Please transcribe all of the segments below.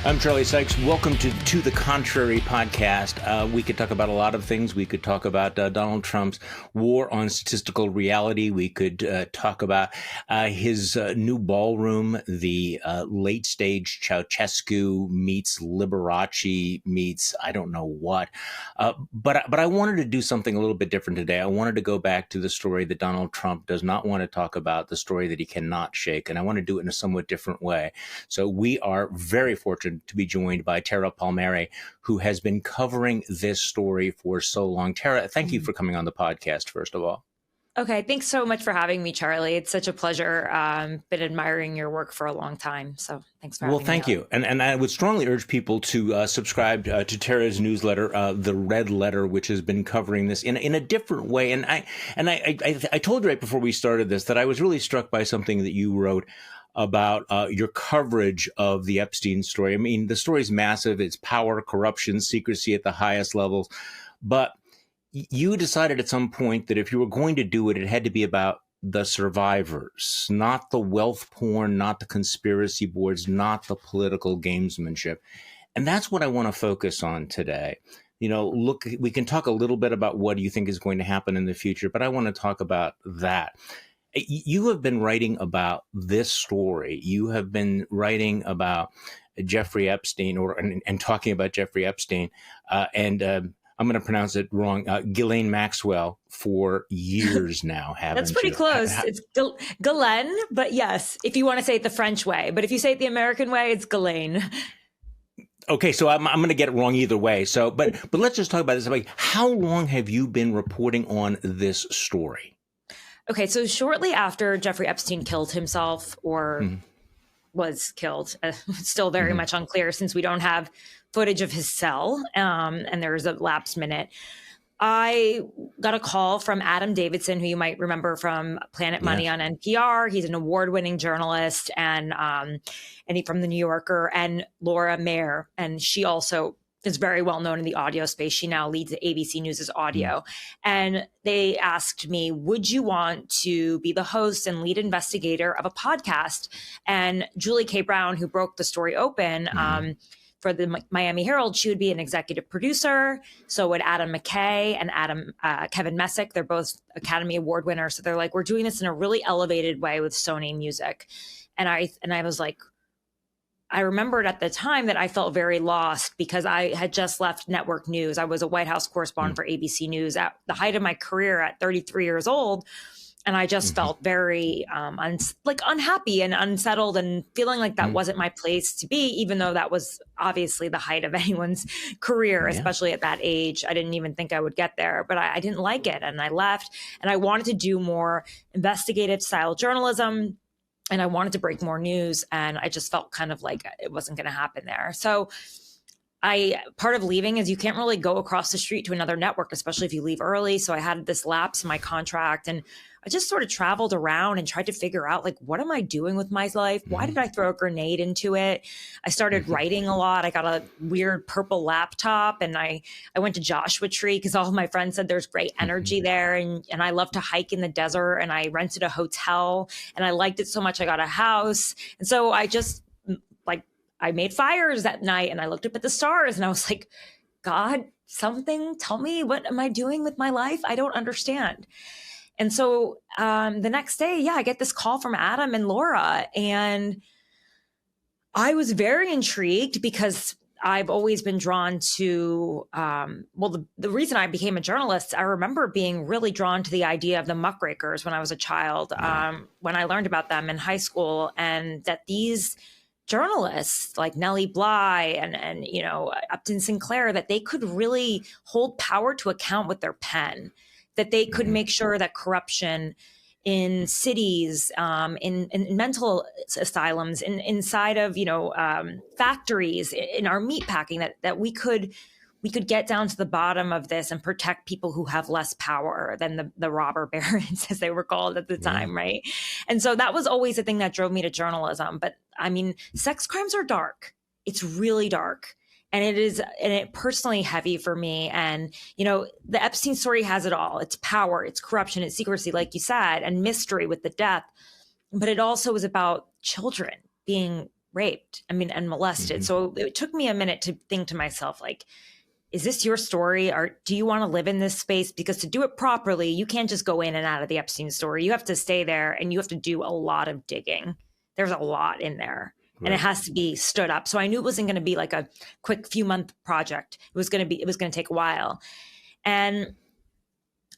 I'm Charlie Sykes. Welcome to the Contrary podcast. We could talk about a lot of things. We could talk about Donald Trump's war on statistical reality. We could talk about his new ballroom, the late stage Ceausescu meets Liberace meets I don't know what. But I wanted to do something a little bit different today. I wanted to go back to the story that Donald Trump does not want to talk about, the story that he cannot shake. And I want to do it in a somewhat different way. So we are very fortunate to be joined by Tara Palmieri, who has been covering this story for so long. Tara, thank you for coming on the podcast, first of all. Okay, thanks so much for having me, Charlie. It's such a pleasure. Been admiring your work for a long time, so thanks for having me. Well, thank you. And I would strongly urge people to subscribe to Tara's newsletter, The Red Letter, which has been covering this in a different way. And I told you right before we started this that I was really struck by something that you wrote about your coverage of the Epstein story. I mean, the story's massive. It's power, corruption, secrecy at the highest levels. But you decided at some point that if you were going to do it, it had to be about the survivors, not the wealth porn, not the conspiracy boards, not the political gamesmanship. And that's what I want to focus on today. You know, look, we can talk a little bit about what you think is going to happen in the future, but I want to talk about that. You have been writing about this story. You have been writing about Jeffrey Epstein and talking about Jeffrey Epstein and I'm going to pronounce it wrong, Ghislaine Maxwell for years now, haven't you? That's pretty close. It's Ghislaine, but yes, if you want to say it the French way. But if you say it the American way, it's Ghislaine. Okay, so I'm going to get it wrong either way. So, but let's just talk about this. Like, how long have you been reporting on this story? Okay, so shortly after Jeffrey Epstein killed himself or was killed, still very much unclear since we don't have footage of his cell and there's a lapsed minute. I got a call from Adam Davidson, who you might remember from Planet Money on NPR. He's an award-winning journalist and he from the New Yorker, and Laura Mayer, and she also is very well known in the audio space. She now leads ABC News' audio. And they asked me, would you want to be the host and lead investigator of a podcast? And Julie K. Brown, who broke the story open for the Miami Herald, she would be an executive producer. So would Adam McKay and Kevin Messick. They're both Academy Award winners. So they're like, we're doing this in a really elevated way with Sony Music. And I was like, I remembered at the time that I felt very lost because I had just left network news. I was a White House correspondent for ABC News at the height of my career at 33 years old. And I just felt very unhappy and unsettled and feeling like that wasn't my place to be, even though that was obviously the height of anyone's career, especially at that age. I didn't even think I would get there, but I didn't like it. And I left, and I wanted to do more investigative style journalism. And I wanted to break more news, and I just felt kind of like it wasn't going to happen there. So part of leaving is you can't really go across the street to another network, especially if you leave early. So I had this lapse in my contract, and I just sort of traveled around and tried to figure out, like, what am I doing with my life? Why did I throw a grenade into it? I started writing a lot. I got a weird purple laptop, and I went to Joshua Tree because all of my friends said there's great energy there. And I love to hike in the desert, and I rented a hotel, and I liked it so much I got a house. And so I just I made fires that night, and I looked up at the stars, and I was like, God, tell me, what am I doing with my life? I don't understand. And so the next day, I get this call from Adam and Laura, and I was very intrigued because I've always been drawn to, the reason I became a journalist, I remember being really drawn to the idea of the muckrakers when I was a child, when I learned about them in high school, and that these journalists like Nellie Bly and Upton Sinclair, that they could really hold power to account with their pen, that they could make sure that corruption in cities, in mental asylums, inside of factories, in our meat packing, that we could get down to the bottom of this and protect people who have less power than the robber barons, as they were called at the time, right? And so that was always the thing that drove me to journalism. But I mean, sex crimes are dark. It's really dark. And it personally heavy for me. And, the Epstein story has it all. It's power, it's corruption, it's secrecy, like you said, and mystery with the death. But it also is about children being raped, and molested. So it took me a minute to think to myself, like, is this your story, or do you want to live in this space? Because to do it properly, you can't just go in and out of the Epstein story. You have to stay there, and you have to do a lot of digging. There's a lot in there, and it has to be stood up. So I knew it wasn't going to be like a quick few month project. It was going to take a while. And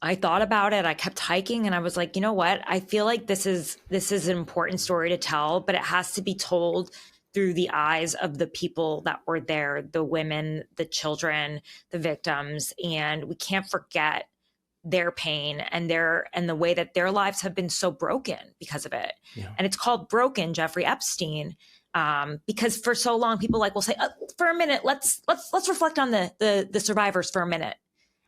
I thought about it. I kept hiking, and I was like, you know what? I feel like this is an important story to tell, but it has to be told through the eyes of the people that were there, the women, the children, the victims. And we can't forget their pain and the way that their lives have been so broken because of it. Yeah. And it's called Broken, Jeffrey Epstein, because for so long people will say, for a minute, let's reflect on the survivors for a minute.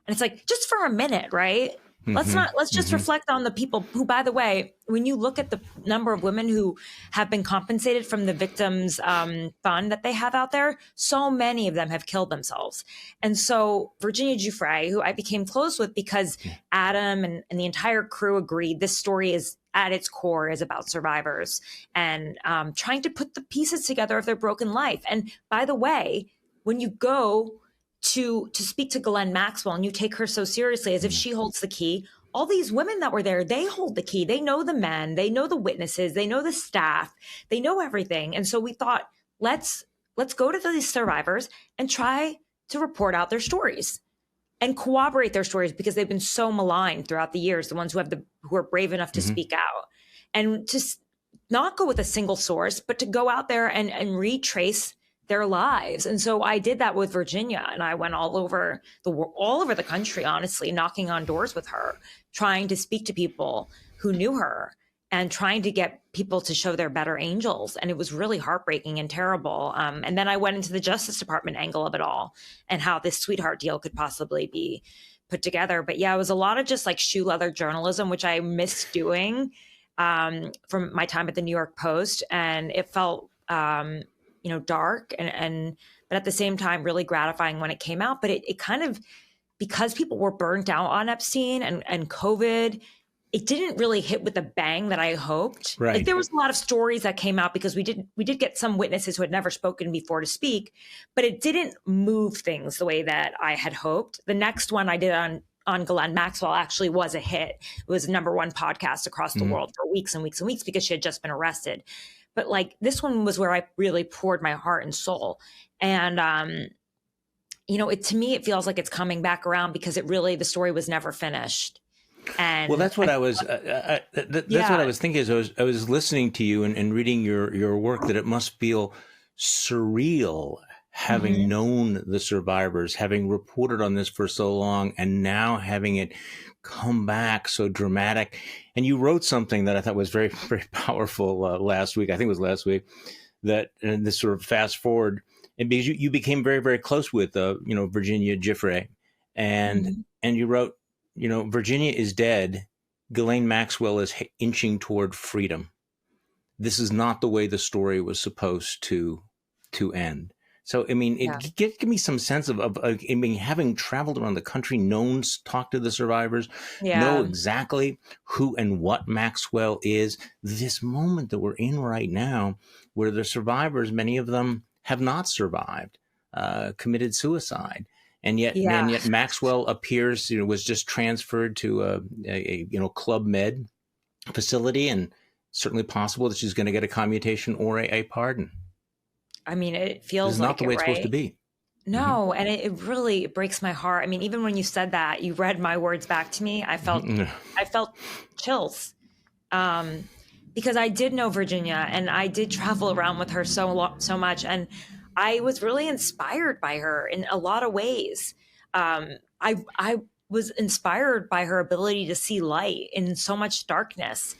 And it's like, just for a minute, right? Let's just reflect on the people who, by the way, when you look at the number of women who have been compensated from the victims fund that they have out there, so many of them have killed themselves. And so Virginia Giuffre, who I became close with because Adam and the entire crew agreed this story is at its core is about survivors and trying to put the pieces together of their broken life. And by the way, when you go to speak to Ghislaine Maxwell and you take her so seriously as if she holds the key, all these women that were there, they hold the key. They know the men, they know the witnesses, they know the staff, they know everything. And so we thought, let's go to these survivors and try to report out their stories and corroborate their stories, because they've been so maligned throughout the years, the ones who are brave enough to speak out, and to not go with a single source, but to go out there and retrace their lives. And so I did that with Virginia, and I went all over the country, honestly, knocking on doors with her, trying to speak to people who knew her and trying to get people to show their better angels. And it was really heartbreaking and terrible. And then I went into the Justice Department angle of it all and how this sweetheart deal could possibly be put together. But yeah, it was a lot of just like shoe leather journalism, which I missed doing from my time at the New York Post. And it felt dark but at the same time really gratifying when it came out. But it kind of, because people were burnt out on Epstein and COVID, it didn't really hit with the bang that I hoped. Right. Like there was a lot of stories that came out because we did get some witnesses who had never spoken before to speak, but it didn't move things the way that I had hoped. The next one I did on Ghislaine Maxwell actually was a hit. It was the #1 podcast across the world for weeks and weeks and weeks because she had just been arrested. But like this one was where I really poured my heart and soul. And, to me, it feels like it's coming back around because the story was never finished. And well, that's what I was thinking as I was listening to you and reading your work, that it must feel surreal having known the survivors, having reported on this for so long, and now having it come back so dramatic. And you wrote something that I thought was very, very powerful last week. I think it was last week, that, and this sort of fast forward, and because you became very, very close with Virginia Giuffre, and you wrote, Virginia is dead. Ghislaine Maxwell is inching toward freedom. This is not the way the story was supposed to end. So, give me some sense of having traveled around the country, talked to the survivors, know exactly who and what Maxwell is. This moment that we're in right now, where the survivors, many of them have not survived, committed suicide. And yet Maxwell appears, was just transferred to a Club Med facility, and certainly possible that she's going to get a commutation or a pardon. It feels like not the way it's supposed to be. No, and it really breaks my heart. Even when you said that, you read my words back to me. I felt chills, because I did know Virginia, and I did travel around with her so much, and I was really inspired by her in a lot of ways. I was inspired by her ability to see light in so much darkness.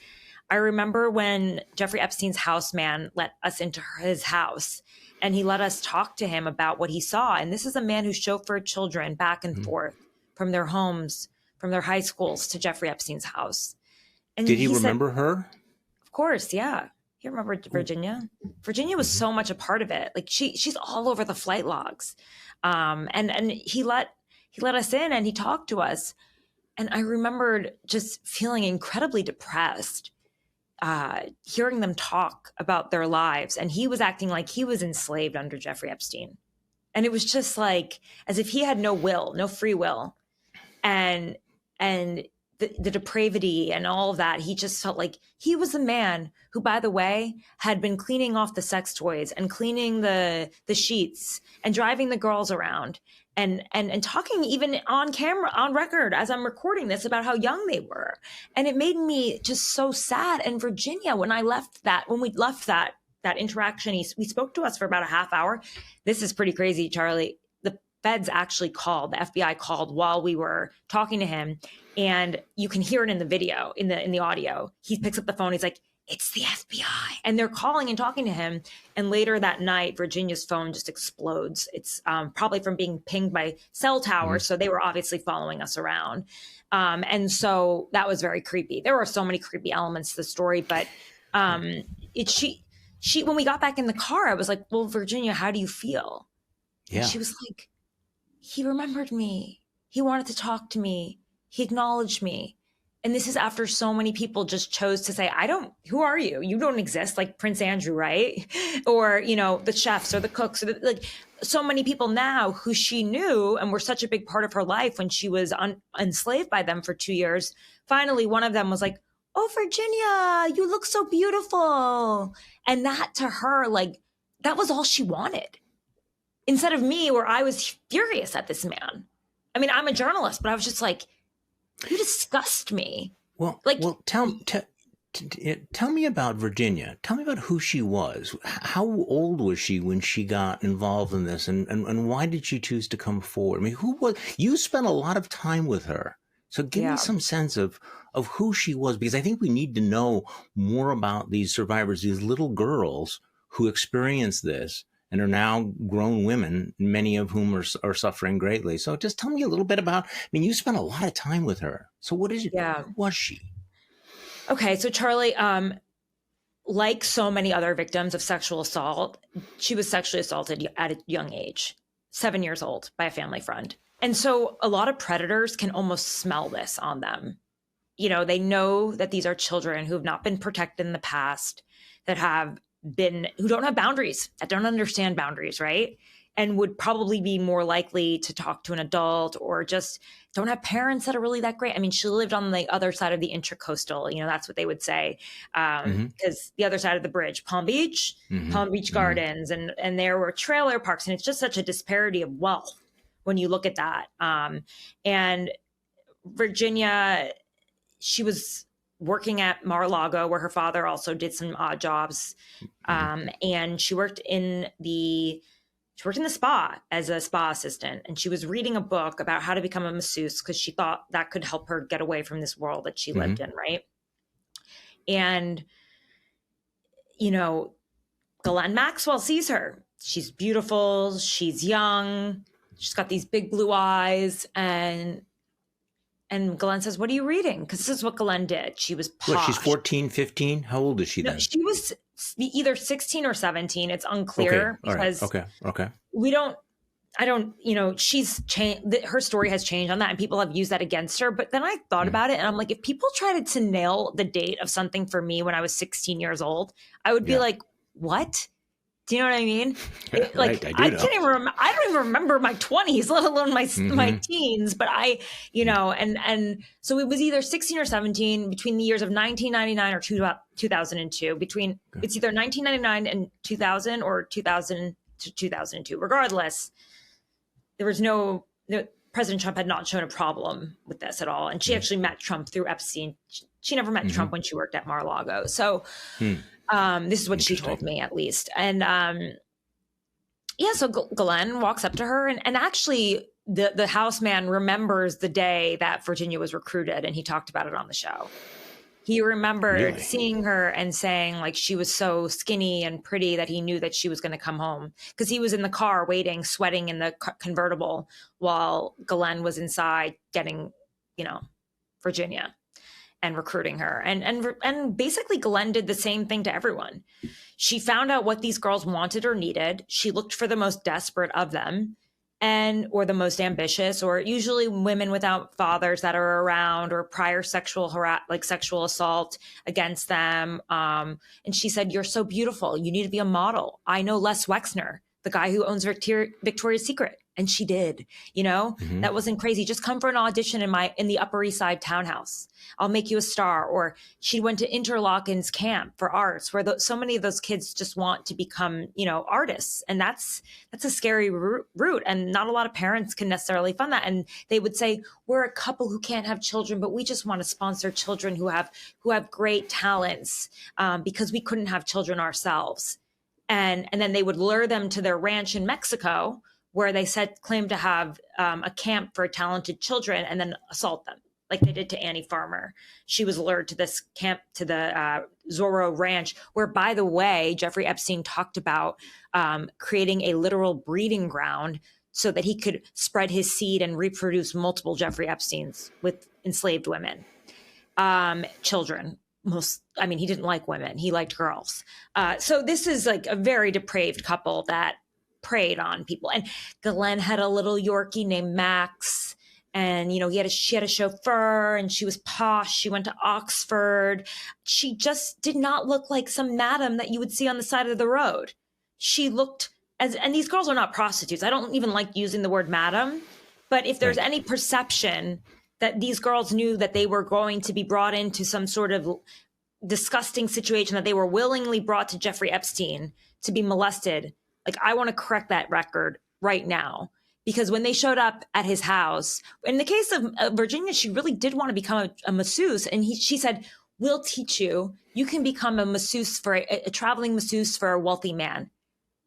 I remember when Jeffrey Epstein's houseman let us into his house, and he let us talk to him about what he saw. And this is a man who chauffeured children back and forth from their homes, from their high schools to Jeffrey Epstein's house. And did he remember her? Of course, yeah. He remembered Virginia. Virginia was so much a part of it. Like she's all over the flight logs. And he let us in and he talked to us. And I remembered just feeling incredibly depressed hearing them talk about their lives, and he was acting like he was enslaved under Jeffrey Epstein. And it was just like as if he had no will, no free will. And the depravity and all of that, he just felt like he was the man who, by the way, had been cleaning off the sex toys and cleaning the sheets and driving the girls around and talking even on camera, on record, as I'm recording this, about how young they were. And it made me just so sad. And Virginia, when we left that interaction, we spoke to us for about a half hour. This is pretty crazy, Charlie. The feds actually called, the FBI called while we were talking to him. And you can hear it in the video, in the audio. He picks up the phone. He's like, it's the FBI. And they're calling and talking to him. And later that night, Virginia's phone just explodes. It's probably from being pinged by cell towers. Mm-hmm. So they were obviously following us around. And so that was very creepy. There were so many creepy elements to the story. But she, when we got back in the car, I was like, well, Virginia, how do you feel? Yeah. And she was like, he remembered me. He wanted to talk to me. He acknowledged me. And this is after so many people just chose to say, who are you? You don't exist, like Prince Andrew, right? Or, the chefs or the cooks, or like so many people now who she knew and were such a big part of her life when she was enslaved by them for 2 years. Finally, one of them was like, oh, Virginia, you look so beautiful. And that to her, like, that was all she wanted. Instead of me, where I was furious at this man. I mean, I'm a journalist, but I was just like, you disgust me. Well, tell me about Virginia. Tell me about who she was. How old was she when she got involved in this, and why did she choose to come forward? I mean, you spent a lot of time with her, so give me some sense of who she was, because I think we need to know more about these survivors, these little girls who experienced this and are now grown women, many of whom are suffering greatly. So just tell me a little bit about, you spent a lot of time with her. So what is it? Yeah. Who was she? Okay. So Charlie, like so many other victims of sexual assault, she was sexually assaulted at a young age, 7 years old, by a family friend. And so a lot of predators can almost smell this on them. They know that these are children who have not been protected in the past, who don't have boundaries, that don't understand boundaries, right? And would probably be more likely to talk to an adult, or just don't have parents that are really that great. I mean, she lived on the other side of the Intracoastal, that's what they would say, because the other side of the bridge, Palm Beach Gardens, and there were trailer parks. And it's just such a disparity of wealth when you look at that. And Virginia, she was working at Mar-a-Lago, where her father also did some odd jobs. And she worked in the spa as a spa assistant. And she was reading a book about how to become a masseuse, because she thought that could help her get away from this world that she lived in, right? And, Ghislaine Maxwell sees her. She's beautiful. She's young. She's got these big blue eyes. And Ghislaine says, what are you reading? Because this is what Ghislaine did. She was posh. What, she's 14, 15? How old is she then? She was either 16 or 17. It's unclear. Okay. Because Okay. She's changed. Her story has changed on that, and people have used that against her. But then I thought about it, and I'm like, if people tried to nail the date of something for me when I was 16 years old, I would be like, what? Do you know what I mean? Right, I don't even remember my 20s, let alone my teens. But and so it was either 16 or 17 between the years of 1999 or 2002. It's either 1999 and 2000 or 2000 to 2002. Regardless, President Trump had not shown a problem with this at all. And she actually met Trump through Epstein. She never met Trump when she worked at Mar-a-Lago. So this is what she told me, at least. And so Ghislaine walks up to her, and actually the houseman remembers the day that Virginia was recruited, and he talked about it on the show. He remembered seeing her and saying, like, she was so skinny and pretty that he knew that she was going to come home, because he was in the car waiting, sweating in the convertible, while Ghislaine was inside getting, Virginia and recruiting her. And basically Ghislaine did the same thing to everyone. She found out what these girls wanted or needed. She looked for the most desperate of them, or the most ambitious, or usually women without fathers that are around, or prior sexual sexual assault against them. And she said, "You're so beautiful. You need to be a model. I know Les Wexner, the guy who owns Victoria's Secret." And she did, that wasn't crazy. Just come for an audition in the Upper East Side townhouse. I'll make you a star. Or she went to Interloken's camp for arts, where so many of those kids just want to become, artists. And that's a scary route. And not a lot of parents can necessarily fund that. And they would say, we're a couple who can't have children, but we just want to sponsor children who have great talents, because we couldn't have children ourselves. And then they would lure them to their ranch in Mexico, where they claimed to have a camp for talented children, and then assault them like they did to Annie Farmer. She was lured to this camp, to the Zorro Ranch, where, by the way, Jeffrey Epstein talked about creating a literal breeding ground so that he could spread his seed and reproduce multiple Jeffrey Epsteins with enslaved women, children. He didn't like women. He liked girls. So this is like a very depraved couple that preyed on people. And Ghislaine had a little Yorkie named Max, and she had a chauffeur, and she was posh. She went to Oxford. She just did not look like some madam that you would see on the side of the road. She looked and these girls are not prostitutes. I don't even like using the word madam, but if there's any perception that these girls knew that they were going to be brought into some sort of disgusting situation, that they were willingly brought to Jeffrey Epstein to be molested, like, I want to correct that record right now, because when they showed up at his house, in the case of Virginia, she really did want to become a masseuse. And she said, we'll teach you. You can become a masseuse a traveling masseuse for a wealthy man.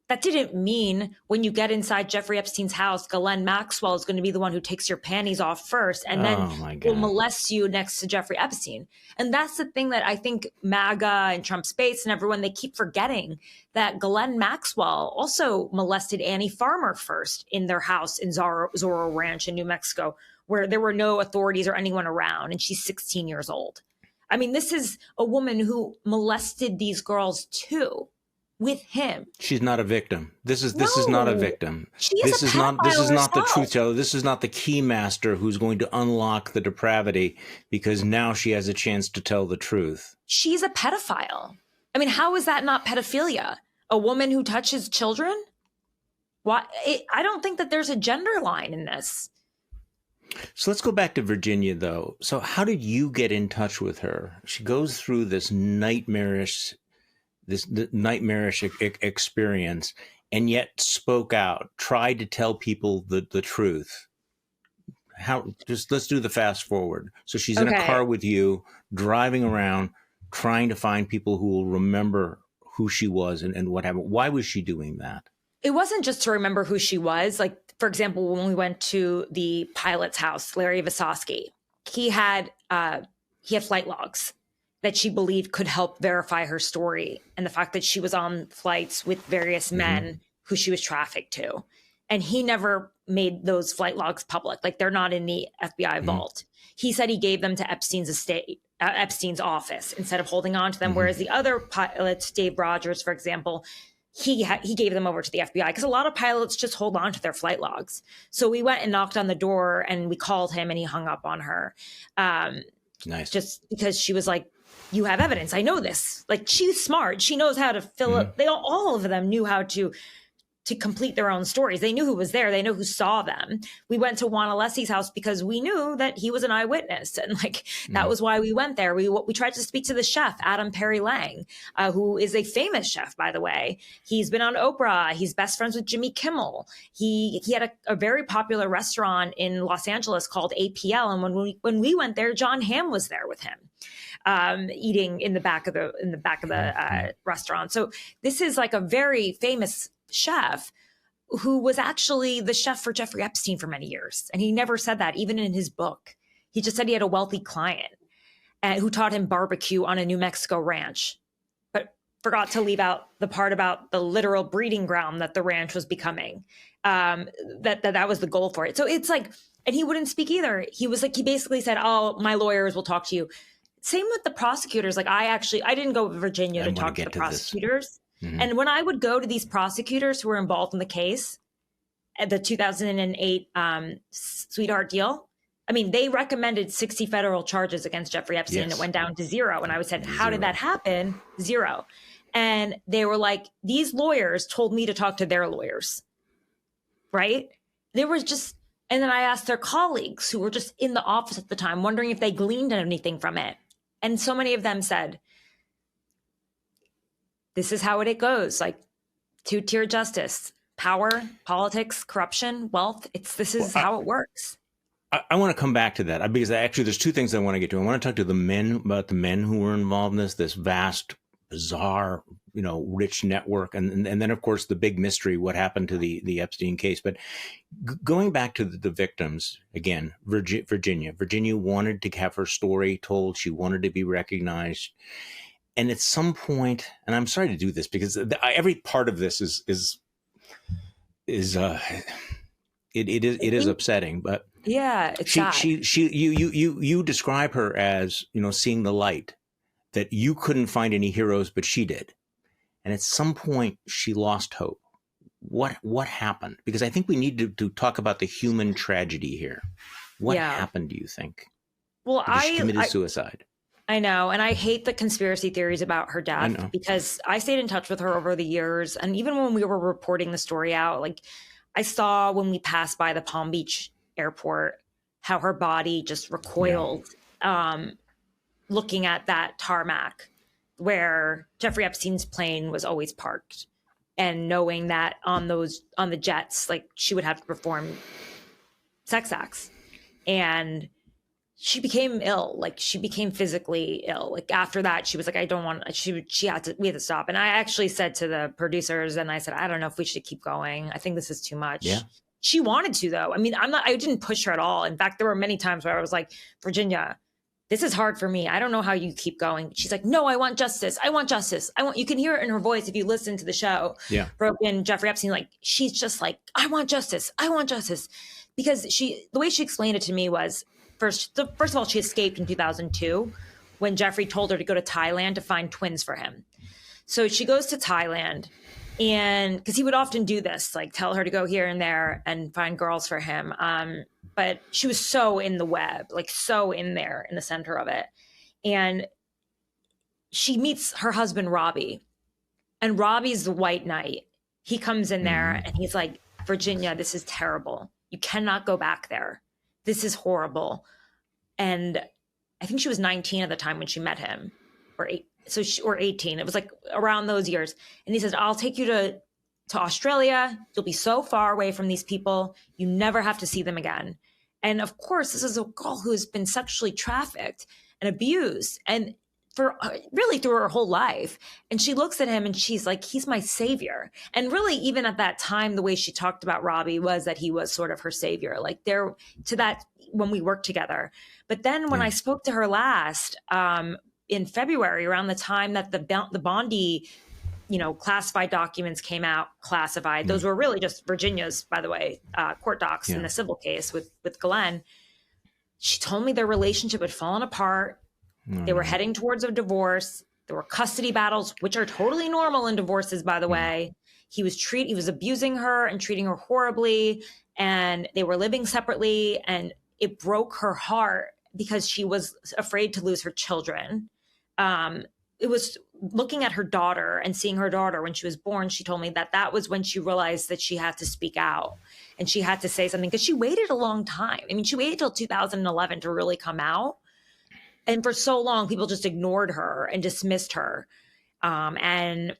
That didn't mean when you get inside Jeffrey Epstein's house, Ghislaine Maxwell is going to be the one who takes your panties off first and then will molest you next to Jeffrey Epstein. And that's the thing that I think MAGA and Trump's base and everyone, they keep forgetting, that Ghislaine Maxwell also molested Annie Farmer first in their house in Zorro Ranch in New Mexico, where there were no authorities or anyone around, and she's 16 years old. I mean, this is a woman who molested these girls too, with him. She's not a victim. This is not a victim. This is not the truth teller. This is not the key master who's going to unlock the depravity, because now she has a chance to tell the truth. She's a pedophile. I mean, how is that not pedophilia? A woman who touches children? I don't think that there's a gender line in this. So let's go back to Virginia, though. So how did you get in touch with her? She goes through this nightmarish experience, and yet spoke out, tried to tell people the truth. Let's do the fast forward. So she's in a car with you, driving around, trying to find people who will remember who she was and what happened. Why was she doing that? It wasn't just to remember who she was. Like, for example, when we went to the pilot's house, Larry Visosky, he had flight logs that she believed could help verify her story, and the fact that she was on flights with various men who she was trafficked to. And he never made those flight logs public. Like, they're not in the FBI vault. He said he gave them to Epstein's office instead of holding on to them. Whereas the other pilots, Dave Rogers, for example, he gave them over to the FBI, because a lot of pilots just hold on to their flight logs. So we went and knocked on the door, and we called him, and he hung up on her. Nice. Just because she was like, you have evidence. I know this. Like, she's smart. She knows how to fill up. All of them knew how to complete their own stories. They knew who was there. They know who saw them. We went to Juan Alessi's house because we knew that he was an eyewitness. And that was why we went there. We tried to speak to the chef, Adam Perry Lang, who is a famous chef, by the way. He's been on Oprah. He's best friends with Jimmy Kimmel. He had a very popular restaurant in Los Angeles called APL. And when we went there, John Hamm was there with him, eating in the back of the restaurant. So this is like a very famous chef who was actually the chef for Jeffrey Epstein for many years. And he never said that, even in his book. He just said he had a wealthy client who taught him barbecue on a New Mexico ranch, but forgot to leave out the part about the literal breeding ground that the ranch was becoming. That was the goal for it. So it's like, and he wouldn't speak either. He basically said, oh, my lawyers will talk to you. Same with the prosecutors. Like, I didn't go to Virginia to talk to the prosecutors. And when I would go to these prosecutors who were involved in the case, the 2008 sweetheart deal. I mean, they recommended 60 federal charges against Jeffrey Epstein, and it went down to 0. And I said, how did that happen? 0. And they were like, these lawyers told me to talk to their lawyers, right? There was just, and then I asked their colleagues who were just in the office at the time, wondering if they gleaned anything from it. And so many of them said, this is how it goes, like two-tier justice, power, politics, corruption, wealth. This is how it works. I want to come back to that because actually there's two things I want to get to. I want to talk to the men about the men who were involved in this vast, bizarre, rich network. And then, of course, the big mystery, what happened to the Epstein case. But going back to the victims, again, Virginia wanted to have her story told. She wanted to be recognized. And at some point, and I'm sorry to do this because every part of this is upsetting, but yeah, it's you describe her as, seeing the light, that you couldn't find any heroes, but she did. And at some point she lost hope. What happened? Because I think we need to talk about the human tragedy here. What happened, do you think? Well, she committed suicide. I know. And I hate the conspiracy theories about her death because I stayed in touch with her over the years. And even when we were reporting the story out, like I saw when we passed by the Palm Beach airport, how her body just recoiled, looking at that tarmac where Jeffrey Epstein's plane was always parked, and knowing that on the jets, like she would have to perform sex acts. And she became ill. Like she became physically ill. Like after that, she was like, I don't want, we had to stop. And I actually said to the producers, and I said, I don't know if we should keep going. I think this is too much. Yeah. She wanted to, though. I mean, I didn't push her at all. In fact, there were many times where I was like, Virginia, this is hard for me. I don't know how you keep going. She's like, no, I want justice. I want justice. You can hear it in her voice if you listen to the show. Yeah. Broken Jeffrey Epstein, like, she's just like, I want justice. I want justice. Because the way she explained it to me was, First of all, she escaped in 2002 when Jeffrey told her to go to Thailand to find twins for him. So she goes to Thailand, and because he would often do this, like tell her to go here and there and find girls for him. But she was so in the web, like so in there in the center of it. And she meets her husband, Robbie, and Robbie's the white knight. He comes in there and he's like, Virginia, this is terrible. You cannot go back there. This is horrible. And I think she was 19 at the time when she met him, or 18. It was like around those years. And he says, I'll take you to Australia. You'll be so far away from these people. You never have to see them again. And of course, this is a girl who has been sexually trafficked and abused and for really through her whole life. And she looks at him and she's like, he's my savior. And really, even at that time, the way she talked about Robbie was that he was sort of her savior, like there to that when we worked together. But then when I spoke to her last in February, around the time that the Bondi, classified documents came out, classified, those were really just Virginia's, by the way, court docs in the civil case with Glenn. She told me their relationship had fallen apart. They were heading towards a divorce. There were custody battles, which are totally normal in divorces, by the way. He was abusing her and treating her horribly, and they were living separately, and it broke her heart because she was afraid to lose her children. It was looking at her daughter and seeing her daughter when she was born. She told me that was when she realized that she had to speak out and she had to say something, because she waited a long time. I mean, she waited till 2011 to really come out. And for so long, people just ignored her and dismissed her. It's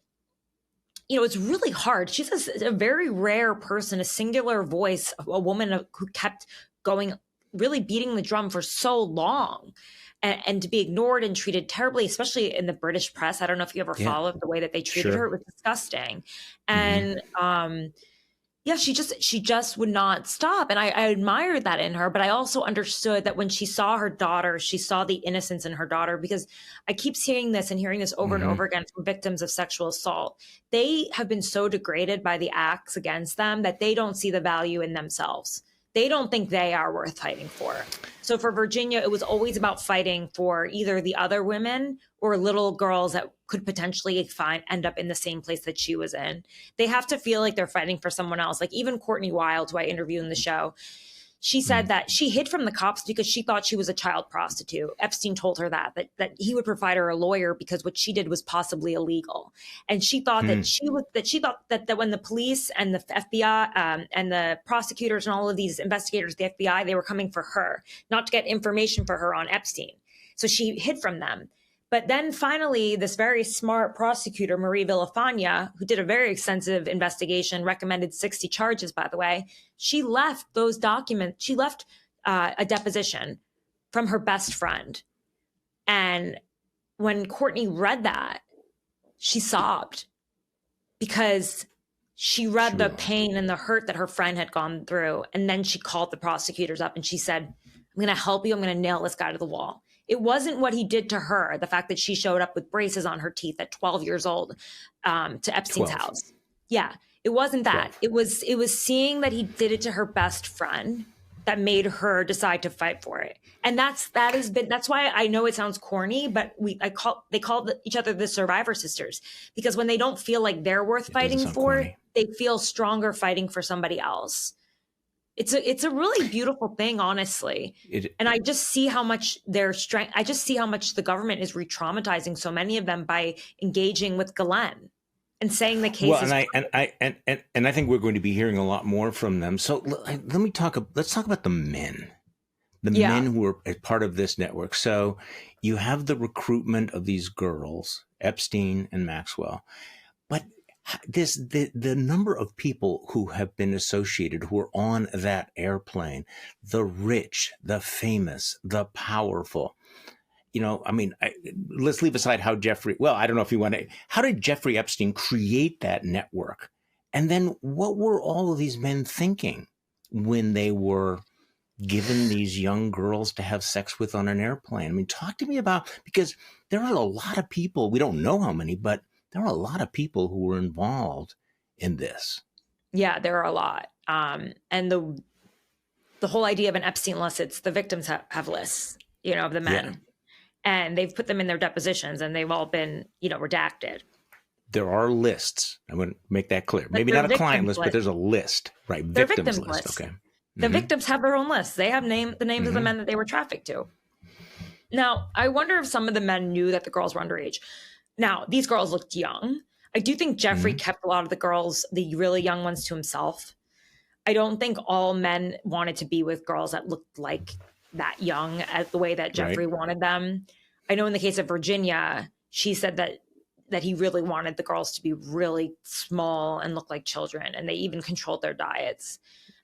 really hard. She's a very rare person, a singular voice, a woman who kept going, really beating the drum for so long. And to be ignored and treated terribly, especially in the British press. I don't know if you ever followed the way that they treated her. It was disgusting. And she just would not stop. And I admired that in her, but I also understood that when she saw her daughter, she saw the innocence in her daughter, because I keep seeing this and hearing this over and over again from victims of sexual assault. They have been so degraded by the acts against them that they don't see the value in themselves. they don't think they are worth fighting for. So for Virginia, it was always about fighting for either the other women or little girls that could potentially end up in the same place that she was in. They have to feel like they're fighting for someone else. Like even Courtney Wild, who I interviewed in the show, she said that she hid from the cops because she thought she was a child prostitute. Epstein told her that he would provide her a lawyer because what she did was possibly illegal. And she thought that when the police and the FBI and the prosecutors and all of these investigators, the FBI, they were coming for her, not to get information for her on Epstein. So she hid from them. But then finally, this very smart prosecutor, Marie Villafana, who did a very extensive investigation, recommended 60 charges, by the way, she left those documents. She left a deposition from her best friend. And when Courtney read that, she sobbed because she read the pain and the hurt that her friend had gone through. And then she called the prosecutors up and she said, I'm going to help you. I'm going to nail this guy to the wall. It wasn't what he did to her, the fact that she showed up with braces on her teeth at 12 years old to Epstein's house. Yeah, it wasn't that. 12. It was seeing that he did it to her best friend that made her decide to fight for it. And that's why I know it sounds corny, but they call each other the survivor sisters, because when they don't feel like they're worth fighting for, corny. They feel stronger fighting for somebody else. It's a really beautiful thing, honestly. And I just see how much their strength, I just see how much the government is re-traumatizing so many of them by engaging with Ghislaine and saying the case. Well, and I think we're going to be hearing a lot more from them. So let's talk about the men. Men who are part of this network. So you have the recruitment of these girls, Epstein and Maxwell, but the number of people who have been associated, who are on that airplane, the rich, the famous, the powerful, let's leave aside how I don't know if you want to, how did Jeffrey Epstein create that network? And then what were all of these men thinking when they were given these young girls to have sex with on an airplane? I mean, talk to me about, because there are a lot of people, we don't know how many, but there are a lot of people who were involved in this. Yeah, there are a lot. And the whole idea of an Epstein list, it's the victims have lists, of the men. Yeah. And they've put them in their depositions and they've all been, redacted. There are lists. I want to make that clear. Maybe not a client list, but there's a list, right? Victims list. Okay. The victims have their own lists. They have the names of the men that they were trafficked to. Now, I wonder if some of the men knew that the girls were underage. Now, these girls looked young. I do think Jeffrey kept a lot of the girls, the really young ones, to himself. I don't think all men wanted to be with girls that looked like that young as the way that Jeffrey wanted them. I know in the case of Virginia, she said that he really wanted the girls to be really small and look like children, and they even controlled their diets.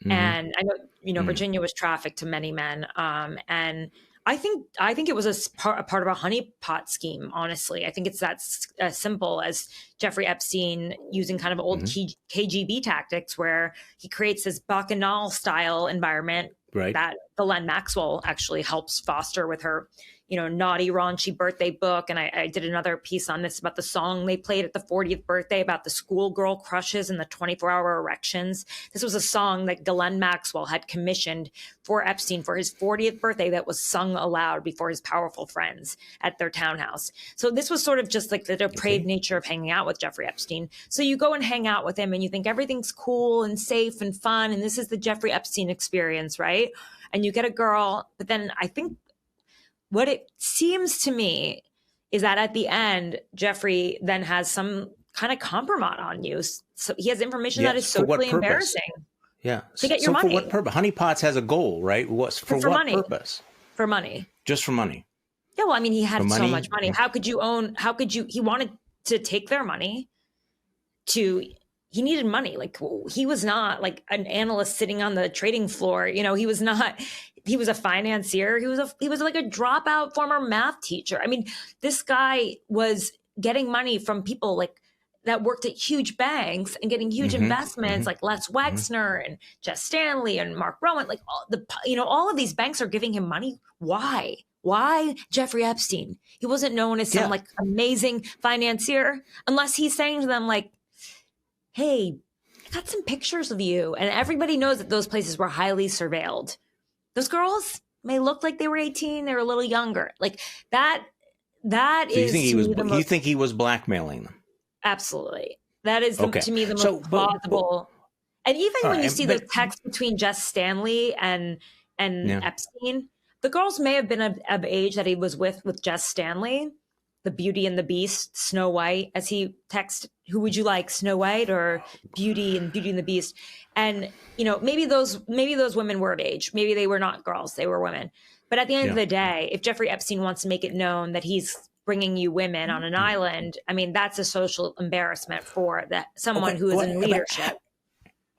And I know, Virginia was trafficked to many men. And I think it was a part of a honeypot scheme, honestly. I think it's that simple as Jeffrey Epstein using kind of old KGB tactics where he creates this bacchanal style environment that Ghislaine Maxwell actually helps foster with her, naughty, raunchy birthday book. And I did another piece on this about the song they played at the 40th birthday about the schoolgirl crushes and the 24-hour erections. This was a song that Ghislaine Maxwell had commissioned for Epstein for his 40th birthday that was sung aloud before his powerful friends at their townhouse. So this was sort of just like the depraved nature of hanging out with Jeffrey Epstein. So you go and hang out with him and you think everything's cool and safe and fun. And this is the Jeffrey Epstein experience, right? And you get a girl, but then I think what it seems to me is that at the end, Jeffrey then has some kind of compromise on you. So he has information that is socially embarrassing. Yeah. To get your money. For what purpose? Honeypots has a goal, right? For what money. Purpose? For money. Just for money. Yeah. Well, I mean, he had so much money. He wanted to take their money he needed money. Like he was not like an analyst sitting on the trading floor. He was not. He was a financier. He was like a dropout former math teacher. I mean, this guy was getting money from people like that worked at huge banks and getting huge investments like Les Wexner and Jess Stanley and Mark Rowan. Like all of these banks are giving him money. Why? Why Jeffrey Epstein? He wasn't known as some like amazing financier unless he's saying to them like, hey, got some pictures of you. And everybody knows that those places were highly surveilled. Those girls may look like they were 18. They were a little younger. Like that So is you think he was blackmailing them? Absolutely. That is okay. to me the most plausible. And even when you see those texts between Jess Stanley and Epstein, the girls may have been of age that he was with Jess Stanley, the Beauty and the Beast, Snow White, as he texted, who would you like, Snow White or Beauty and the Beast? And, you know, maybe those women were of age. Maybe they were not girls, they were women. But at the end of the day, if Jeffrey Epstein wants to make it known that he's bringing you women on an island, I mean, that's a social embarrassment for someone who is in leadership.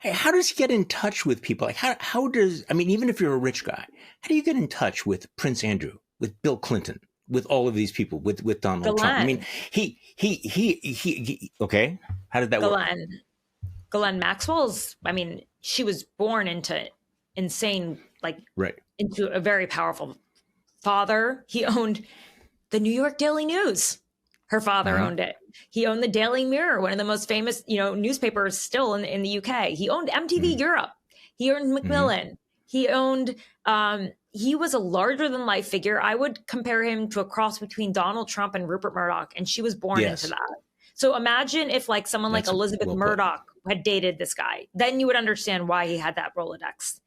How does he get in touch with people? Like how does, I mean, even if you're a rich guy, how do you get in touch with Prince Andrew, with Bill Clinton, with all of these people, with Donald Trump? I mean, he okay. How did that work? Ghislaine Maxwell's, I mean, she was born into insane, into a very powerful father. He owned the New York Daily News. Her father owned it. He owned the Daily Mirror, one of the most famous, newspapers still in the UK. He owned MTV Europe. He owned Macmillan. He owned, he was a larger than life figure. I would compare him to a cross between Donald Trump and Rupert Murdoch, and she was born into that. So imagine if someone like Elizabeth Murdoch had dated this guy, then you would understand why he had that Rolodex.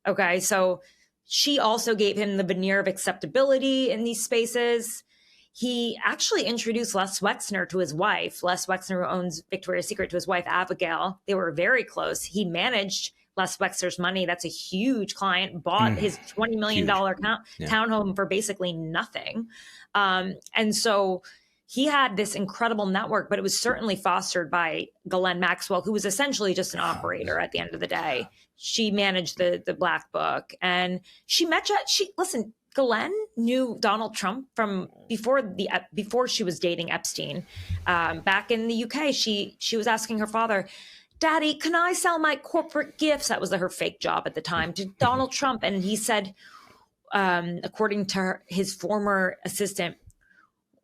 Okay. So she also gave him the veneer of acceptability in these spaces. He actually introduced Les Wexner to his wife. Les Wexner, who owns Victoria's Secret, to his wife, Abigail. They were very close. He managed Les Wexner's money. That's a huge client, bought his $20 million townhome for basically nothing. And so he had this incredible network, but it was certainly fostered by Ghislaine Maxwell, who was essentially just an operator at the end of the day. She managed the Black Book, and listen, Ghislaine knew Donald Trump from before she was dating Epstein. Back in the UK, she was asking her father, "Daddy, can I sell my corporate gifts?" That was her fake job at the time, to Donald Trump. And he said, according to his former assistant,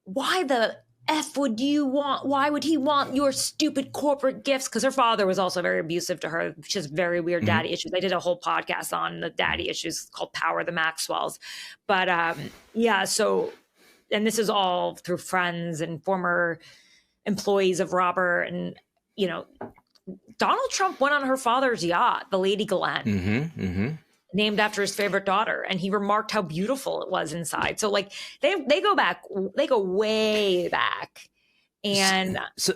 "Why the F would you want? Why would he want your stupid corporate gifts?" Because her father was also very abusive to her. She has very weird daddy issues. I did a whole podcast on the daddy issues called Power of the Maxwells. But so, and this is all through friends and former employees of Robert. And, Donald Trump went on her father's yacht, the Lady Ghislaine. Named after his favorite daughter, and he remarked how beautiful it was inside. So they go way back. And So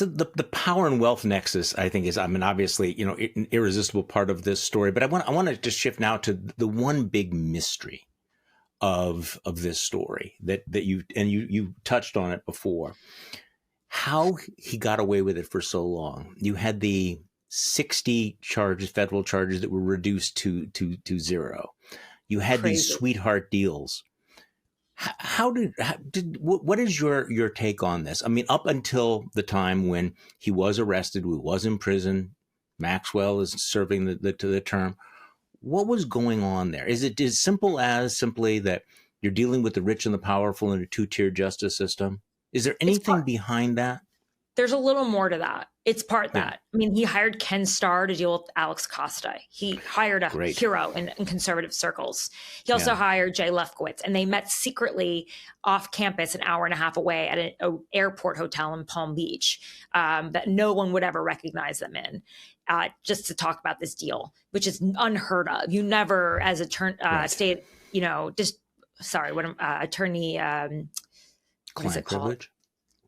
the power and wealth nexus, I think, is, obviously, an irresistible part of this story. But I want to just shift now to the one big mystery of this story that you touched on it before. How he got away with it for so long. You had the 60 federal charges that were reduced to zero. You had these sweetheart deals. What is your take on this? I mean, up until the time when he was arrested, who was in prison, Maxwell is serving the term. What was going on there? Is it as simple as simply that you're dealing with the rich and the powerful in a two-tier justice system? Is there anything behind that? There's a little more to that. It's part that. I mean, he hired Ken Starr to deal with Alex Costa. He hired a hero in conservative circles. He also hired Jay Lefkowitz, and they met secretly off campus an hour and a half away at an airport hotel in Palm Beach that no one would ever recognize them in, just to talk about this deal, which is unheard of. You never, as attorney, attorney, what is it called? Privilege?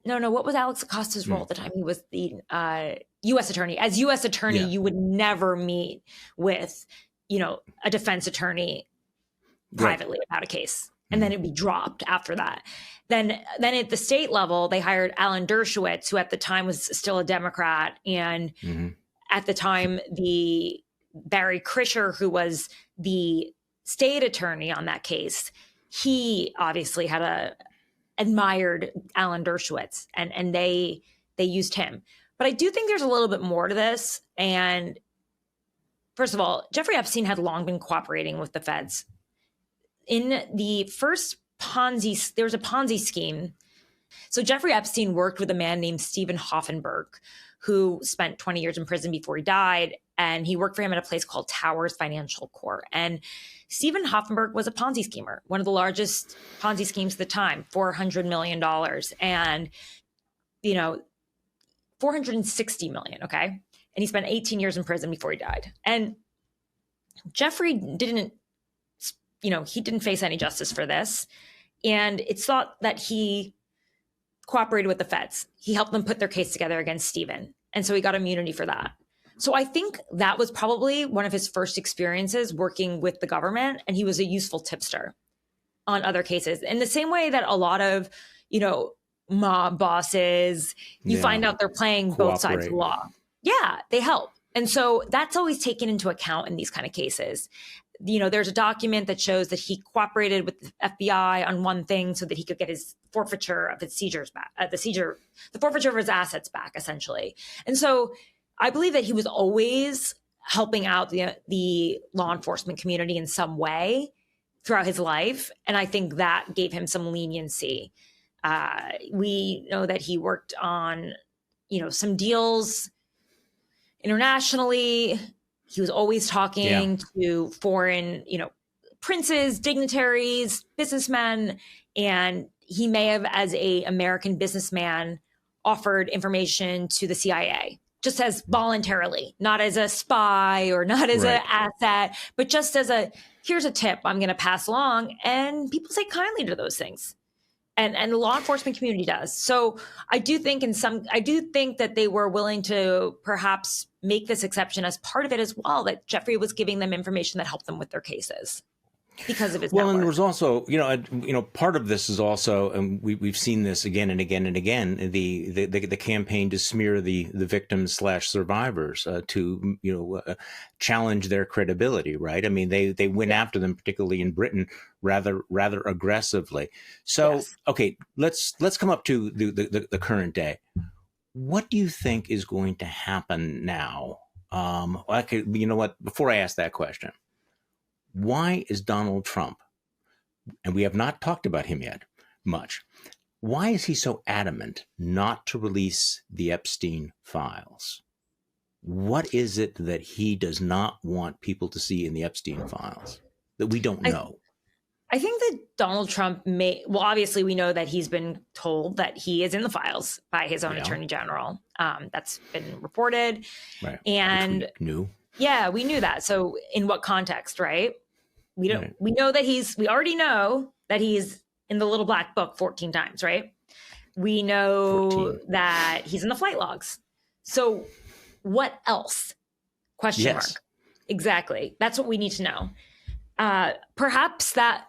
No. What was Alex Acosta's role at the time? He was the U.S. attorney. As U.S. attorney, you would never meet with, a defense attorney privately about a case. And then it'd be dropped after that. Then at the state level, they hired Alan Dershowitz, who at the time was still a Democrat. And at the time, the Barry Krischer, who was the state attorney on that case, he obviously admired Alan Dershowitz, and they used him. But I do think there's a little bit more to this. And first of all, Jeffrey Epstein had long been cooperating with the feds. In the first there was a Ponzi scheme. So Jeffrey Epstein worked with a man named Stephen Hoffenberg, who spent 20 years in prison before he died. And he worked for him at a place called Towers Financial Corp. And Stephen Hoffenberg was a Ponzi schemer, one of the largest Ponzi schemes at the time, $400 million. And, you know, 460 million, okay? And he spent 18 years in prison before he died. And Jeffrey didn't, you know, he didn't face any justice for this. And it's thought that he cooperated with the feds. He helped them put their case together against Stephen. And so he got immunity for that. So I think that was probably one of his first experiences working with the government. And he was a useful tipster on other cases. In the same way that a lot of, you know, mob bosses, you find out they're playing both sides of the law. Yeah, they help. And so that's always taken into account in these kind of cases. You know, there's a document that shows that he cooperated with the FBI on one thing so that he could get his forfeiture of his seizures back, the forfeiture of his assets back, essentially. And so I believe that he was always helping out the law enforcement community in some way throughout his life. And I think that gave him some leniency. We know that he worked on, you know, some deals internationally. He was always talking to foreign, you know, princes, dignitaries, businessmen, and he may have, as a American businessman, offered information to the CIA, just as voluntarily, not as a spy or not as an asset, but just as here's a tip I'm going to pass along. And people take kindly to those things. And the law enforcement community does. So I do think that they were willing to perhaps make this exception as part of it as well, that Jeffrey was giving them information that helped them with their cases because of his network. And there was also, part of this is also, and we've seen this again and again and again, the campaign to smear the victims / survivors to challenge their credibility, right? I mean, they went after them, particularly in Britain, rather aggressively. So, okay, let's come up to the current day. What do you think is going to happen now? You know what? Before I ask that question, why is Donald Trump, and we have not talked about him yet much, why is he so adamant not to release the Epstein files? What is it that he does not want people to see in the Epstein files that we don't know? I think that Donald Trump obviously we know that he's been told that he is in the files by his own attorney general. That's been reported. Right. And which we knew. Yeah, we knew that. So in what context, right? We already know that he's in the little black book 14 times, right? We know 14. That he's in the flight logs. So what else? Question mark. Exactly. That's what we need to know. Perhaps that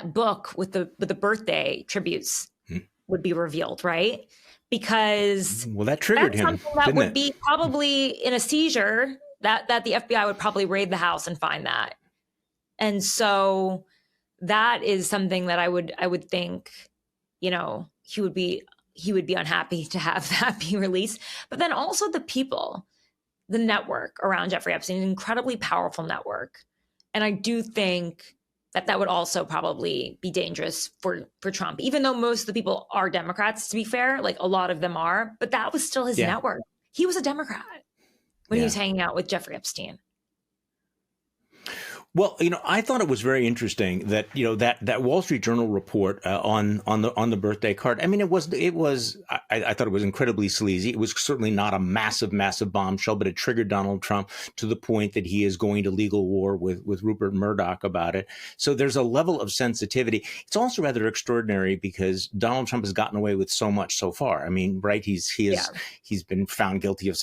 book with the birthday tributes would be revealed, right? Because that triggered him. That would be probably in a seizure that the FBI would probably raid the house and find that. And so that is something that I would think, he would be unhappy to have that be released. But then also the people, the network around Jeffrey Epstein, an incredibly powerful network. And I do think that would also probably be dangerous for Trump, even though most of the people are Democrats, to be fair, like a lot of them are, but that was still his network. He was a Democrat when he was hanging out with Jeffrey Epstein. Well, I thought it was very interesting that that Wall Street Journal report on the birthday card. I mean, I thought it was incredibly sleazy. It was certainly not a massive bombshell, but it triggered Donald Trump to the point that he is going to legal war with Rupert Murdoch about it. So there's a level of sensitivity. It's also rather extraordinary because Donald Trump has gotten away with so much so far. I mean, right? He's been found guilty of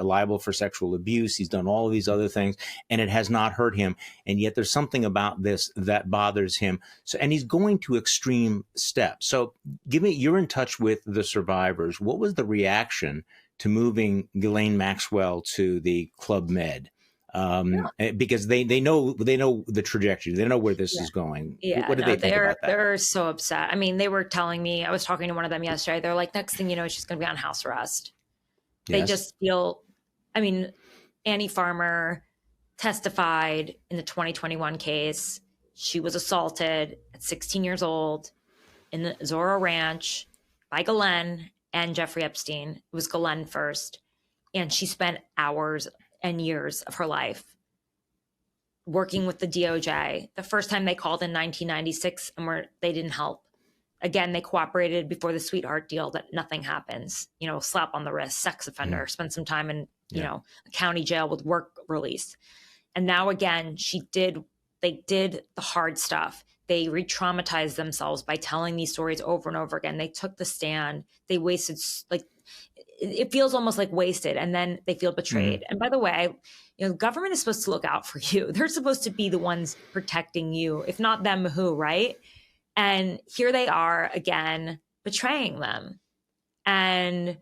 liable for sexual abuse. He's done all of these other things, and it has not hurt him. And yet there's something about this that bothers him. So, and he's going to extreme steps. So you're in touch with the survivors. What was the reaction to moving Ghislaine Maxwell to the Club Med? Because they know the trajectory. They know where this is going. Yeah, what do they think about that? They're so upset. I mean, they were telling me, I was talking to one of them yesterday. They're like, next thing you know, she's going to be on house arrest. They just feel, Annie Farmer testified in the 2021 case. She was assaulted at 16 years old in the Zorro Ranch by Ghislaine, and Jeffrey Epstein. It was Ghislaine first. And she spent hours and years of her life working with the DOJ. The first time they called in 1996 and they didn't help. Again, they cooperated before the sweetheart deal that nothing happens. Slap on the wrist, sex offender, spend some time in, a county jail with work release. And now again, they did the hard stuff. They re-traumatized themselves by telling these stories over and over again. They took the stand. They wasted, it feels almost like wasted, and then they feel betrayed. And by the way, government is supposed to look out for you. They're supposed to be the ones protecting you. If not them, who, right? And here they are again, betraying them. And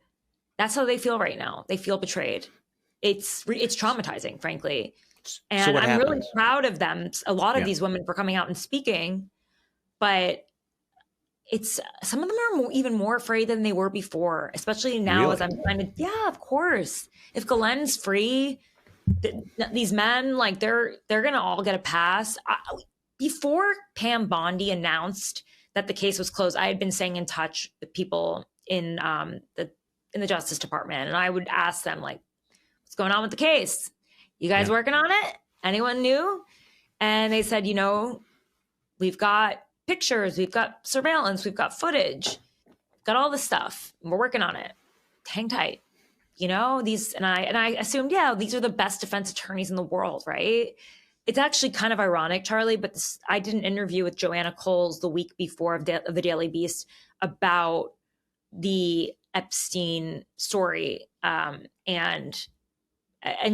that's how they feel right now. They feel betrayed. It's traumatizing, frankly. And so I'm really proud of them. A lot of these women for coming out and speaking, but some of them are even more afraid than they were before, especially now. Really? As I'm trying to, of course. If Ghislaine's free, these men, they're going to all get a pass. Before Pam Bondi announced that the case was closed, I had been staying in touch with people in the Justice Department, and I would ask them, what's going on with the case? You guys working on it? Anyone new? And they said, we've got pictures, we've got surveillance, we've got footage, we've got all this stuff. We're working on it. Hang tight. These, and I assumed, these are the best defense attorneys in the world, right? It's actually kind of ironic, Charlie, but I did an interview with Joanna Coles the week before of the Daily Beast about the Epstein story, and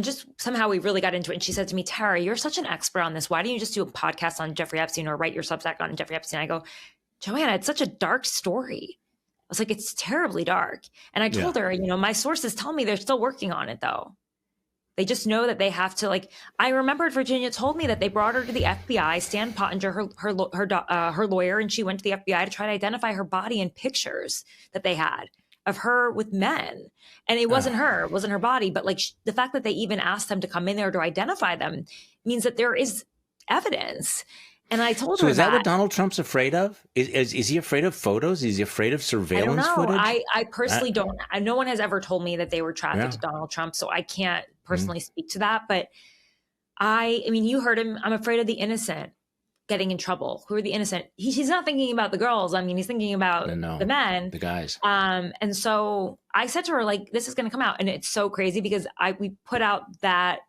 just somehow we really got into it. And she said to me, Tara, you're such an expert on this. Why don't you just do a podcast on Jeffrey Epstein or write your Substack on Jeffrey Epstein? I go, Joanna, it's such a dark story. I was like, it's terribly dark. And I told her, my sources tell me they're still working on it, though. They just know that they have to, I remembered Virginia told me that they brought her to the FBI, Stan Pottinger, her lawyer, and she went to the FBI to try to identify her body in pictures that they had of her with men. And it wasn't her, it wasn't her body. But the fact that they even asked them to come in there to identify them means that there is evidence. And I told her So is that what Donald Trump's afraid of? Is he afraid of photos? Is he afraid of surveillance footage? I personally don't. No one has ever told me that they were trafficked to Donald Trump. So I can't personally speak to that. But I mean, you heard him. I'm afraid of the innocent getting in trouble. Who are the innocent? He's not thinking about the girls. I mean, he's thinking about the men, the guys. And so I said to her, this is going to come out. And it's so crazy because we put out that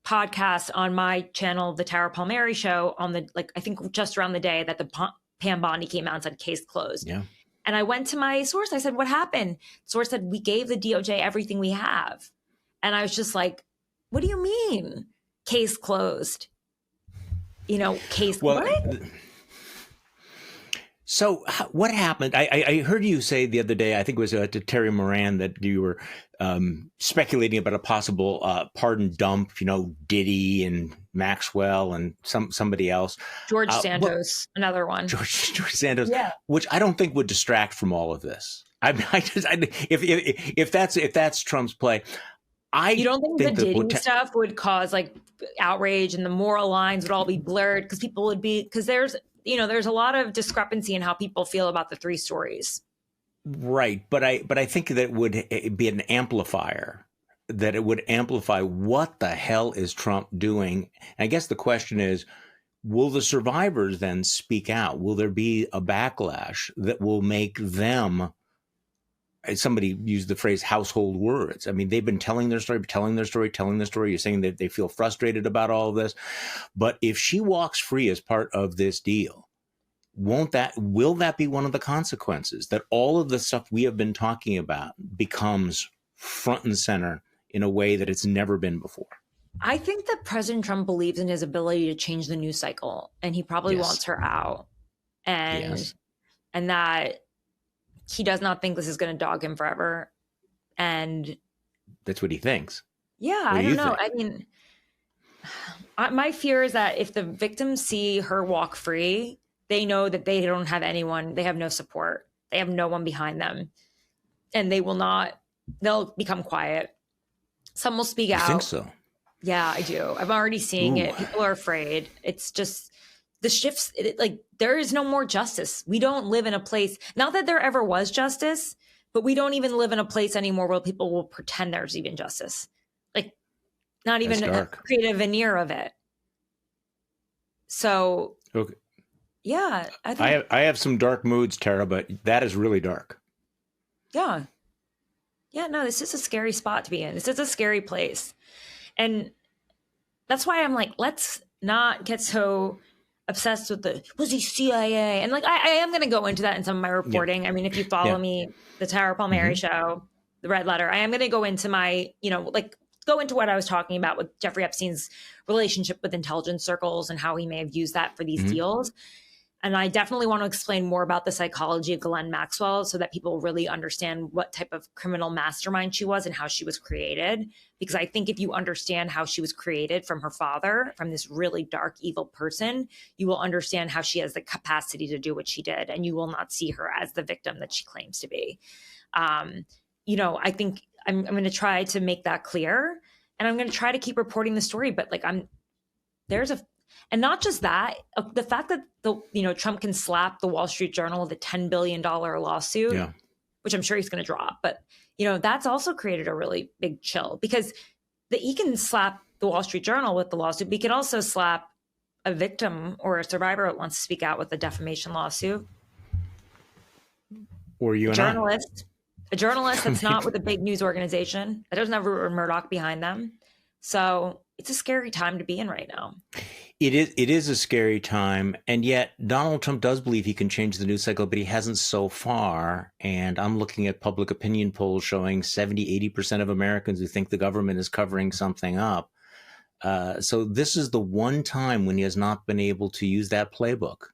podcast on my channel, the Tara Palmieri Show, on the, I think just around the day that the Pam Bondi came out and said case closed. Yeah. And I went to my source. I said, what happened? Source said, we gave the DOJ everything we have. And I was just like, what do you mean? Case closed? What? So what happened? I heard you say the other day, I think it was to Terry Moran, that you were speculating about a possible pardon dump, Diddy and Maxwell and somebody else. George Santos, another one. George Santos, which I don't think would distract from all of this. If that's Trump's play, you don't think the Diddy stuff would cause outrage and the moral lines would all be blurred because there's a lot of discrepancy in how people feel about the three stories. Right. But I think that it would be an amplifier, that it would amplify what the hell is Trump doing. And I guess the question is, will the survivors then speak out? Will there be a backlash that will make them, somebody used the phrase household words. I mean, they've been telling their story. You're saying that they feel frustrated about all of this. But if she walks free as part of this deal, will that be one of the consequences, that all of the stuff we have been talking about becomes front and center in a way that it's never been before? I think that President Trump believes in his ability to change the news cycle, and he probably wants her out. And that he does not think this is going to dog him forever. And that's what he thinks. Yeah, I don't know. I mean, my fear is that if the victims see her walk free, they know that they don't have anyone. They have no support. They have no one behind them. And they'll become quiet. Some will speak out. I think so. Yeah, I do. I'm already seeing it. People are afraid. It's just the shifts. There is no more justice. We don't live in a place, not that there ever was justice, but we don't even live in a place anymore where people will pretend there's even justice. Like, not even create a veneer of it. So, okay. Yeah. I have some dark moods, Tara, but that is really dark. Yeah. Yeah, no, this is a scary spot to be in. This is a scary place. And that's why I'm like, let's not get so obsessed with was he CIA? And like, I am going to go into that in some of my reporting. I mean, if you follow me, the Tara Palmieri show, the Red Letter, I am going to go into my, go into what I was talking about with Jeffrey Epstein's relationship with intelligence circles and how he may have used that for these deals. And I definitely want to explain more about the psychology of Ghislaine Maxwell so that people really understand what type of criminal mastermind she was and how she was created. Because I think if you understand how she was created from her father, from this really dark, evil person, you will understand how she has the capacity to do what she did. And you will not see her as the victim that she claims to be. I think I'm going to try to make that clear. And I'm going to try to keep reporting the story. But like, and not just that, the fact that Trump can slap the Wall Street Journal with a $10 billion lawsuit, which I'm sure he's going to drop. But, that's also created a really big chill because he can slap the Wall Street Journal with the lawsuit. But he can also slap a victim or a survivor that wants to speak out with a defamation lawsuit. Or you and a journalist that's not with a big news organization that doesn't have Rupert Murdoch behind them. So it's a scary time to be in right now. It is a scary time, and yet Donald Trump does believe he can change the news cycle, but he hasn't so far. And I'm looking at public opinion polls showing 70-80% of Americans who think the government is covering something up. So this is the one time when he has not been able to use that playbook.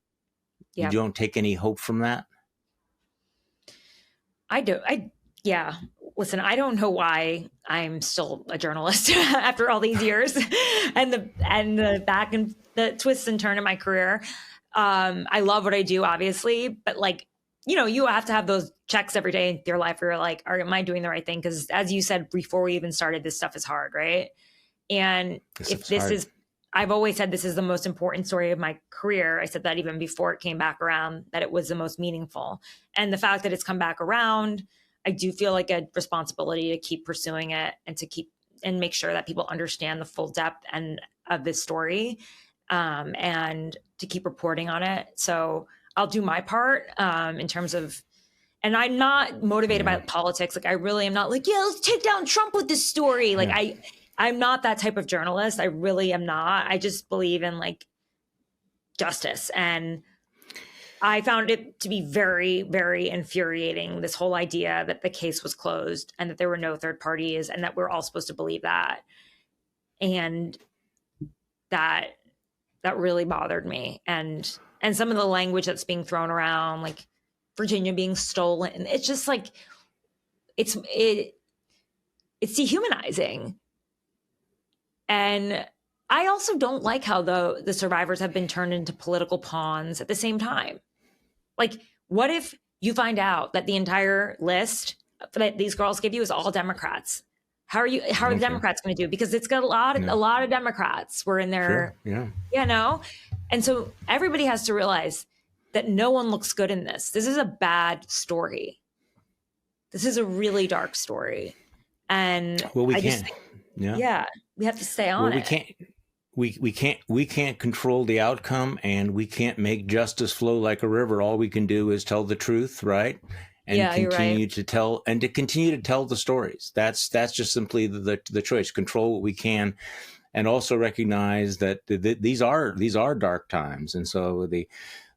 Yeah. You don't take any hope from that? I do. Listen, I don't know why I'm still a journalist after all these years and the back and the twists and turn in my career. I love what I do, obviously, but you have to have those checks every day in your life where you're like, am I doing the right thing? Because as you said before we even started, this stuff is hard, right? And I've always said this is the most important story of my career. I said that even before it came back around, that it was the most meaningful. And the fact that it's come back around, I do feel like a responsibility to keep pursuing it and make sure that people understand the full depth of this story, and to keep reporting on it. So I'll do my part in terms of, and I'm not motivated by politics. Like I really am not like, let's take down Trump with this story. Like I'm not that type of journalist. I really am not. I just believe in justice. And I found it to be very, very infuriating, this whole idea that the case was closed and that there were no third parties and that we're all supposed to believe that. And that really bothered me. And some of the language that's being thrown around, like Virginia being stolen, it's just it's dehumanizing. And I also don't like how the survivors have been turned into political pawns at the same time. Like, what if you find out that the entire list that these girls give you is all Democrats? How are the Democrats going to do? Because it's got a lot of Democrats were in there, And so everybody has to realize that no one looks good in this. This is a bad story. This is a really dark story. And we have to stay on it. We can't control the outcome, and we can't make justice flow like a river. All we can do is tell the truth, right? And continue to tell the stories. That's just simply the choice. Control what we can, and also recognize that these are dark times. And so the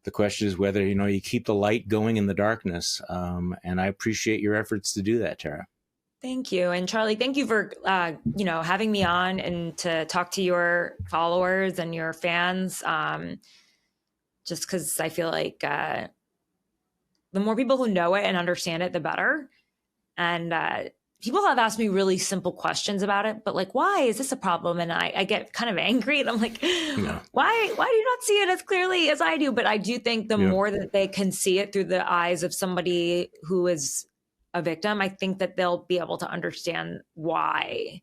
question is whether you keep the light going in the darkness. And I appreciate your efforts to do that, Tara. Thank you. And Charlie, thank you for, having me on and to talk to your followers and your fans. Just because I feel like the more people who know it and understand it, the better. And people have asked me really simple questions about it, but why is this a problem? And I get kind of angry and I'm like, why do you not see it as clearly as I do? But I do think the more that they can see it through the eyes of somebody who is a victim, I think that they'll be able to understand why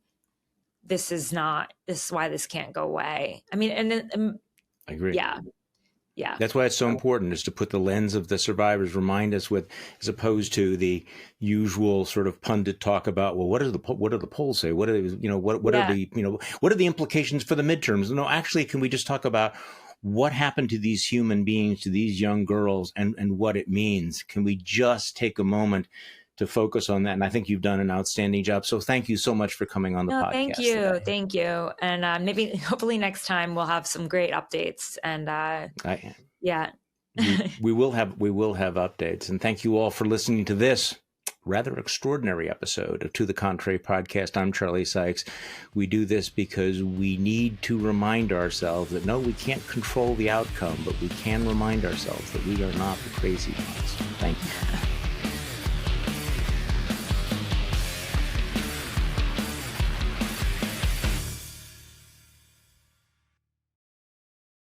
why this can't go away. I mean, and then, I agree. Yeah. Yeah. That's why it's so important, is to put the lens of the survivors, remind us with, as opposed to the usual sort of pundit talk about, well, what do the polls say? What are, what are the, what are the implications for the midterms? No, actually, can we just talk about what happened to these human beings, to these young girls, and what it means? Can we just take a moment to focus on that? And I think you've done an outstanding job. So thank you so much for coming on the podcast. Thank you. Today. Thank you. And maybe, hopefully next time we'll have some great updates. And yeah, we will have updates. And thank you all for listening to this rather extraordinary episode of To the Contrary podcast. I'm Charlie Sykes. We do this because we need to remind ourselves that no, we can't control the outcome, but we can remind ourselves that we are not the crazy ones. Thank you.